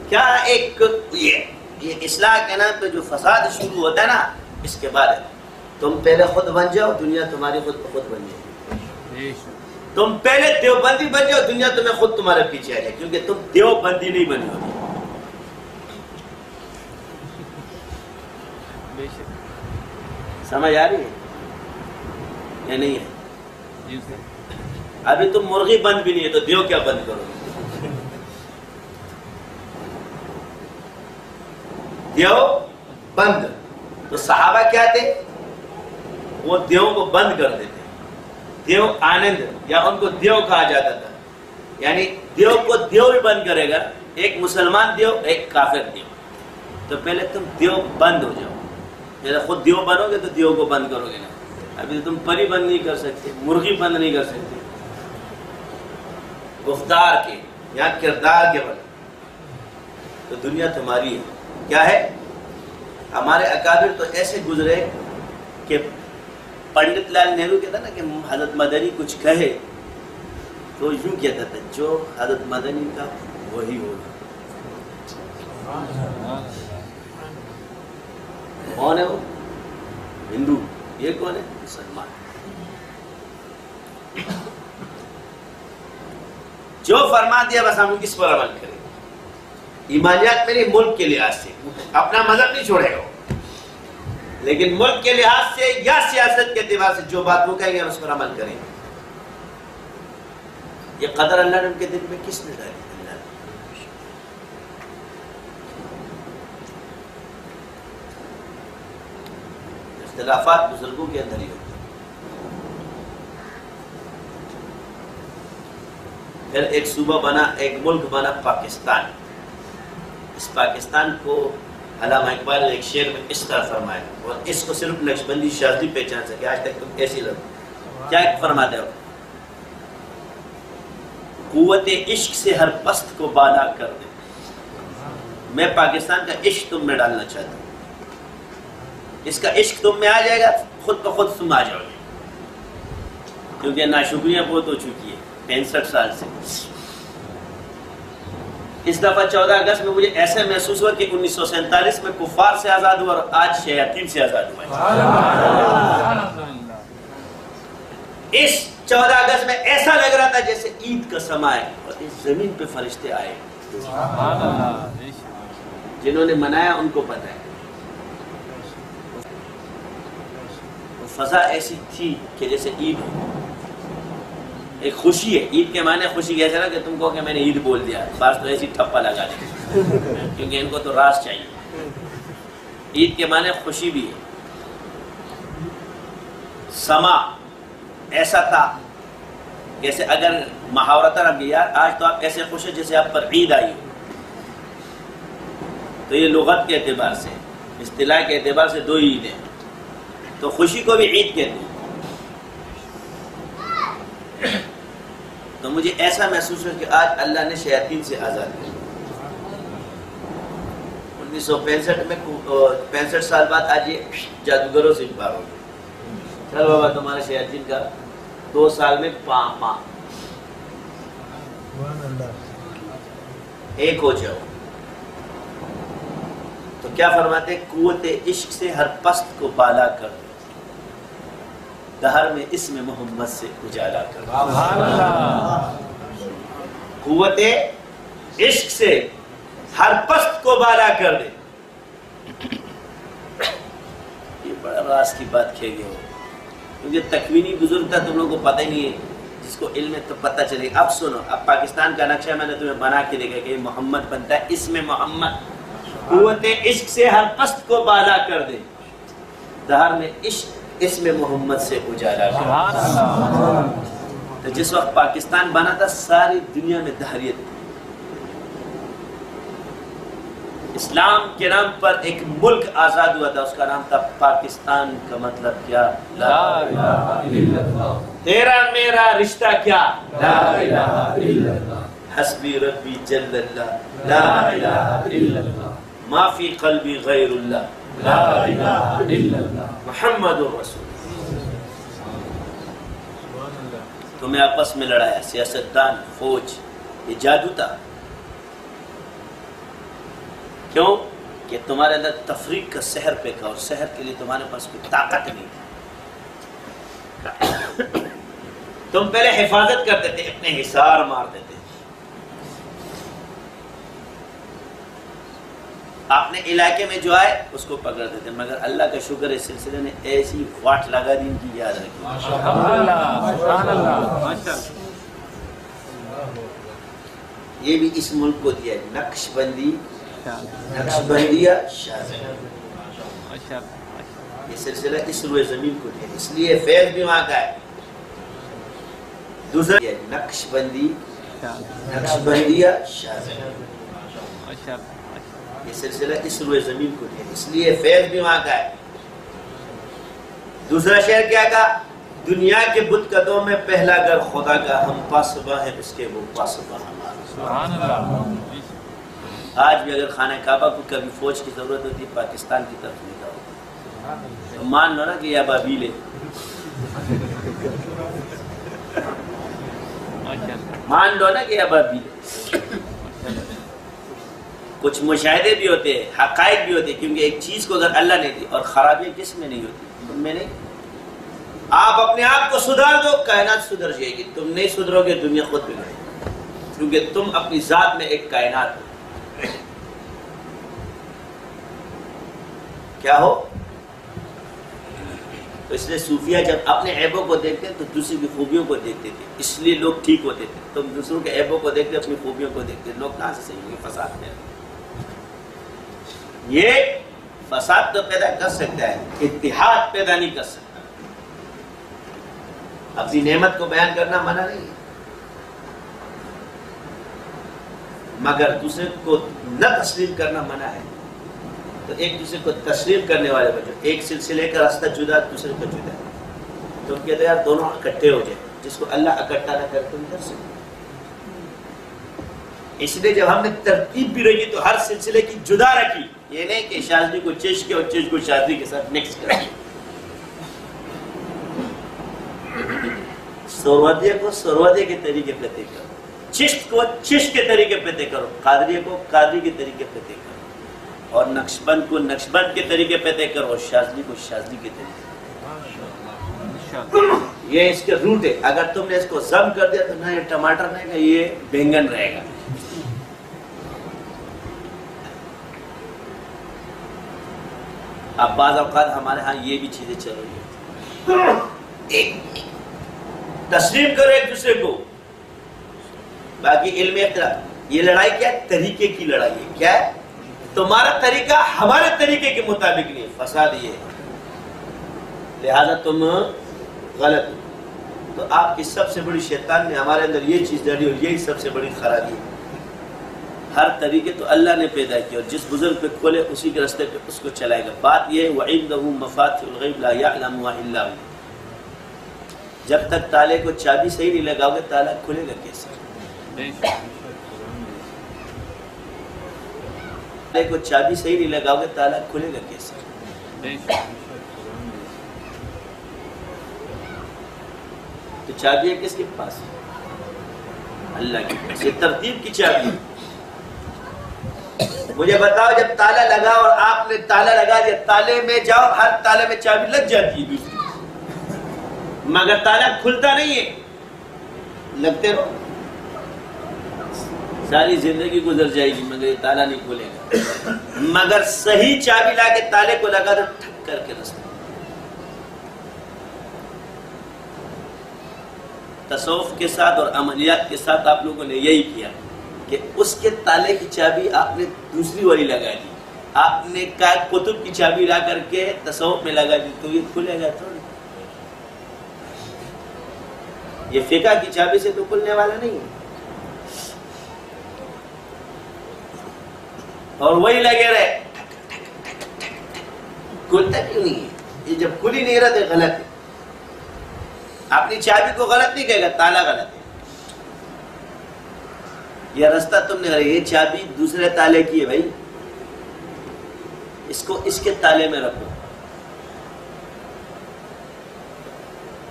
کیا ایک یہ اصلاح کے نام پہ جو فساد شروع ہوتا ہے نا، اس کے بعد تم پہلے خود بن جاؤ، دنیا تمہاری خود بخود بن جائے. تم پہلے دیوبندی بن جاؤ، دنیا تمہیں خود تمہارے پیچھے آ جائے، کیونکہ تم دیوبندی نہیں بنی ہوگی. سمجھ آ رہی ہے یا نہیں ہے؟ ابھی تم مرغی بند بھی نہیں ہے تو دیو کیا بند کرو گے؟ دیو بند. تو صحابہ کیا تھے؟ وہ دیو کو بند کر دیتے. دیو آنند یا ان کو دیو کہا جاتا تھا، یعنی دیو کو دیو بھی بند کرے گا، ایک مسلمان دیو ایک کافر دیو. تو پہلے تم دیو بند ہو جاؤ. پہلے خود دیو بنو گے تو دیو کو بند کرو گے نا. ابھی تم پری بند نہیں کر سکتے، مرغی بند نہیں کر سکتے. گفتار کے یا کردار کے بند تو دنیا تمہاری ہے. کیا ہے؟ ہمارے اکابر تو ایسے گزرے کہ پنڈت لال نہرو کہتا نا کہ حضرت مدنی کچھ کہے تو یوں کہتا تھا، جو حضرت مدنی کا وہی ہوگا. کون ہے وہ؟ ہندو. یہ کون ہے؟ مسلمان. جو فرما دیا بس ہم کس پر عمل کریں. ایمانیات میری ملک کے لحاظ سے، اپنا مذہب نہیں چھوڑے گا، لیکن ملک کے لحاظ سے یا سیاست کے اعتبار سے جو بات وہ کہیں گے اس پر عمل کریں گے. یہ قدر اللہ نے ان کے دل میں کس نے ڈالی؟ اختلافات بزرگوں کے اندر ہی ہوتے ہیں. پھر ایک صوبہ بنا، ایک ملک بنا پاکستان. اس پاکستان کو علامہ اقبال نے ایک شعر میں اس طرح فرمایا، اور اس کو صرف نقشبندی شاذلی پہچان سکے. آج تک تم ایسی لوگ کیا فرماتے ہو؟ قوت عشق سے ہر پست کو بالا کر دے. میں پاکستان کا عشق تم میں ڈالنا چاہتا ہوں. اس کا عشق تم میں آ جائے گا، خود بخود تم آ جاؤ گے، کیونکہ ناشکریاں بہت ہو چکی ہے 65 سال سے. اس دفعہ 14 اگست میں مجھے ایسے محسوس ہوا کہ 1947 میں کفار سے آزاد ہوا اور آج شیاطین سے آزاد ہوا. اس 14 اگست میں ایسا لگ رہا تھا جیسے عید کا سما ہے اور اس زمین پہ فرشتے آئے. جنہوں نے منایا ان کو پتہ ہے. فضا ایسی تھی کہ جیسے عید ہو. ایک خوشی ہے. عید کے معنی خوشی کیسے نا کہ تم کو کہ میں نے عید بول دیا، بعض تو ایسی ٹھپا لگا دیں کیونکہ ان کو تو راز چاہیے. عید کے معنی خوشی بھی ہے. سما ایسا تھا جیسے اگر محاورتاً اب یار آج تو آپ ایسے خوش ہیں جیسے آپ پر عید آئی ہو. تو یہ لغت کے اعتبار سے، اصطلاح کے اعتبار سے 2 عید ہیں. تو خوشی کو بھی عید کہتے ہیں. تو مجھے ایسا محسوس ہوا کہ آج اللہ نے شیاطین سے آزاد کیا. 1965 میں 65 سال بعد آج یہ جادوگروں سے بار ہو گئی. چل بابا تمہارے شیاطین کا 2 سال میں پاں ایک ہو جاؤ. تو کیا فرماتے ہیں؟ قوت عشق سے ہر پست کو بالا کر دو، دہر میں اسم محمد سے اجالا کر دو. قوت عشق سے ہر پست کو بالا کر دے. یہ بڑا راز کی بات کہہ گئے ہو، کیونکہ تکوینی بزرگ تھا تم لوگوں کو پتہ ہی نہیں ہے. جس کو علم ہے تو پتہ چلے. اب سنو، اب پاکستان کا نقشہ میں نے تمہیں بنا کے دیکھا کہ محمد بنتا ہے اسم محمد. قوت عشق سے ہر پست کو بالا کر دے، دہر میں عشق اسم محمد سے اجالا کر دے. تو جس وقت پاکستان بنا تھا ساری دنیا میں دہریت تھی. اسلام کے نام پر ایک ملک آزاد ہوا تھا، اس کا نام تھا پاکستان. کا مطلب کیا؟ لا الہ الا اللہ. تیرا میرا رشتہ کیا؟ لا الہ الا اللہ. حسبی ربی جل اللہ، لا الہ الا اللہ. ما فی قلبی غیر اللہ، لا الہ الا اللہ. محمد رسول. تمہیں آپس میں لڑایا، سیاستدان، فوج. یہ جادو تھا. کیوں کہ تمہارے اندر تفریق کا سحر پیکا، اور سحر کے لیے تمہارے پاس کوئی طاقت نہیں. تم پہلے حفاظت کرتے تھے، اپنے حصار مارتے تھے، اپنے علاقے میں جو آئے اس کو پکڑتے تھے، مگر اللہ کا شکر اس سلسلے نے ایسی واٹ لگا دی ان کی، یاد رکھیں. سبحان اللہ. یہ بھی اس ملک کو دیا ہے، نقش بندی، نقش بندیہ شاہزادہ. یہ سلسلہ اس روئے زمین کو دیا، اس لیے فیض بھی وہاں کا ہے. دوسرا نقش بندی، نقش بندیہ شاہزادہ. یہ سلسلہ اس روئے زمین کو دیا، اس لیے فیض بھی وہاں کا ہے. دوسرا شعر کیا کہا؟ دنیا کے بت قدوں میں پہلا گھر خدا کا، ہم پاسباں ہیں اس کے، وہ پاسباں ہمارا. سبحان اللہ. آج بھی اگر خانہ کعبہ کو کبھی فوج کی ضرورت ہوتی ہے، پاکستان کی طرف نکلا ہوتا، تو مان لو نا کہ یہ ابابیل ہے، مان لو نا کہ یہ ابابیل ہے. کچھ مشاہدے بھی ہوتے ہیں، حقائق بھی ہوتے ہیں، کیونکہ ایک چیز کو اگر اللہ نے دی، اور خرابی کس میں نہیں ہوتی؟ تم میں نہیں. آپ اپنے آپ کو سدھار دو، کائنات سدھر جائے گی. تم نہیں سدھرو گے، دنیا خود بگڑے گی، کیونکہ تم اپنی ذات میں ایک کائنات ہو. کیا ہو؟ تو اس لیے صوفیہ جب اپنے عیبوں کو دیکھتے تو دوسری کی خوبیوں کو دیکھتے تھے، اس لیے لوگ ٹھیک ہوتے تھے. تم دوسروں کے عیبوں کو دیکھتے، اپنی خوبیوں کو دیکھتے، لوگ کہاں سے صحیح ہوں گے؟ فساد میں. یہ فساد تو پیدا کر سکتا ہے، اتحاد پیدا نہیں کر سکتا. اپنی نعمت کو بیان کرنا منع نہیں ہے، مگر دوسرے کو نہ تسلیم کرنا منع ہے. تو ایک دوسرے کو تسلیم کرنے والے بچے، ایک سلسلے کا راستہ جدا، دوسرے کا جدا ہے. تو کہتے ہیں یار دونوں اکٹھے ہو جائیں، جس کو اللہ اکٹھا نہ کرے تم کر سکتے. اس لیے جب ہم نے ترتیب بھی رکھی تو ہر سلسلے کی جدا رکھی. یہ نہیں کہ شاذلی کو چشت کے اور چشت کو شاذلی کے ساتھ مکس کر. سروادیہ کو سروادیہ کے طریقے پہ طے کرو، چشت کو چشت کے طریقے پہ طے کرو، قادریہ کو قادری کے طریقے پہ طے کرو، اور نقشبند کو نقشبند کے طریقے پہ طے کرو، اور شاذلی کو شاذلی کے طریقے. یہ اس کے روٹ ہے. اگر تم نے اس کو ضم کر دیا تو نہ یہ ٹماٹر رہے گا، یہ بینگن رہے گا. اب بعض اوقات ہمارے ہاں یہ بھی چیزیں چل رہی ہیں، تسلیم کرو ایک دوسرے کو، باقی علم اختلاف. یہ لڑائی کیا ہے؟ طریقے کی لڑائی ہے. کیا ہے؟ تمہارا طریقہ ہمارے طریقے کے مطابق نہیں، فساد یہ ہے، لہذا تم غلط ہو. تو آپ کی سب سے بڑی شیطان نے ہمارے اندر یہ چیز ڈالی، اور یہی سب سے بڑی خرابی ہے. ہر طریقے تو اللہ نے پیدا کیا، اور جس بزرگ پہ کھولے اسی کے راستے پہ اس کو چلائے گا. بات یہ ہے وَعِنْدَهُ مَفَاتِحُ الْغَيْبِ لَا يَعْلَمُهَا إِلَّا هُوَ. جب تک تالے کو چابی صحیح نہیں لگاؤ گے تالا کھلے گا کیسے؟ تالے کو چابی صحیح نہیں لگاؤ گے تالا کھلے گا کیسے؟ تو چابی ہے کس کے پاس؟ اللہ کے پاس. یہ ترتیب کی چابی ہے. مجھے بتاؤ جب تالا لگا اور آپ نے تالا لگا دیا، تالے میں جاؤ، ہر تالے میں چابی لگ جاتی ہے دوسری، مگر تالا کھلتا نہیں ہے. لگتے رہو، ساری زندگی گزر جائے گی مگر یہ تالا نہیں کھولے گا. مگر صحیح چابی لا کے تالے کو لگا دو، ٹھک کر کے رستے. تصوف کے ساتھ اور عملیات کے ساتھ آپ لوگوں نے یہی کیا کہ اس کے تالے کی چابی آپ نے دوسری والی لگا دی. آپ نے کتب کی چابی لا کر کے تصوف میں لگا دی، تو یہ کھلے گا تھوڑی. یہ فقہ کی چابی سے تو کھلنے والا نہیں ہے. اور وہی لگے رہے، کھلتا کیوں نہیں ہے؟ یہ جب کھل ہی نہیں رہا تو غلط ہے. اپنی چابی کو غلط نہیں کہے گا، تالا غلط ہے. یہ راستہ تم نے، یہ چابی دوسرے تالے کی ہے بھائی، اس کو اس کے تالے میں رکھو،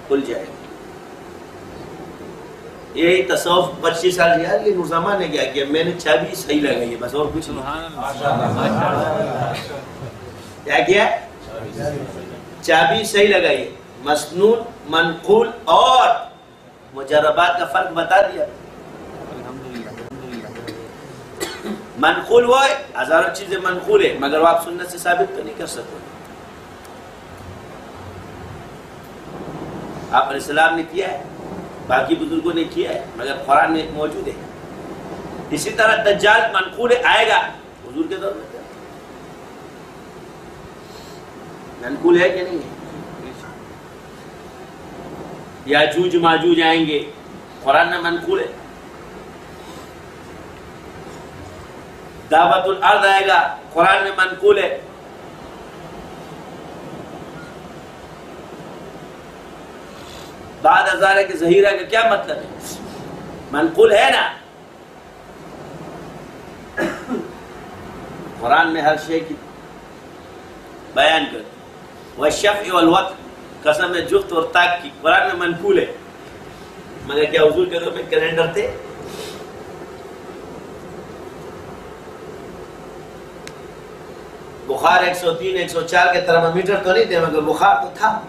کھل جائے گا. یہی تصوف 25 سال یار یہ نظامہ نے کیا کیا میں نے چابی صحیح لگائی ہے بس اور کچھ نہیں. سبحان اللہ. کیا کیا چابی صحیح لگائی ہے. مسنون منقول اور مجربات کا فرق بتا دیا. منقول وہ ہے ہزاروں چیزیں منقول ہے مگر وہ آپ سنت سے ثابت تو نہیں کر سکتے. آپ علیہ السلام نے کیا ہے باقی بزرگوں نے کیا ہے مگر قرآن میں موجود ہے. اسی طرح دجال منقول آئے گا حضور کے دور میں منقول ہے کہ نہیں ہے. یاجوج ماجوج آئیں گے قرآن میں منقول ہے. دعوت الارض آئے گا قرآن میں منقول ہے. بعد ہزارہ کے ظہیرہ کا کیا مطلب ہے منقول ہے نا. قرآن میں ہر شے کی بیان کر. والشفع والوتر قسم جفت اور طاق کی قرآن میں منقول ہے مگر کیا حضور کے دور میں کیلنڈر تھے؟ بخار 103 104 کے ترمامیٹر تو نہیں تھے مگر بخار تو تھا.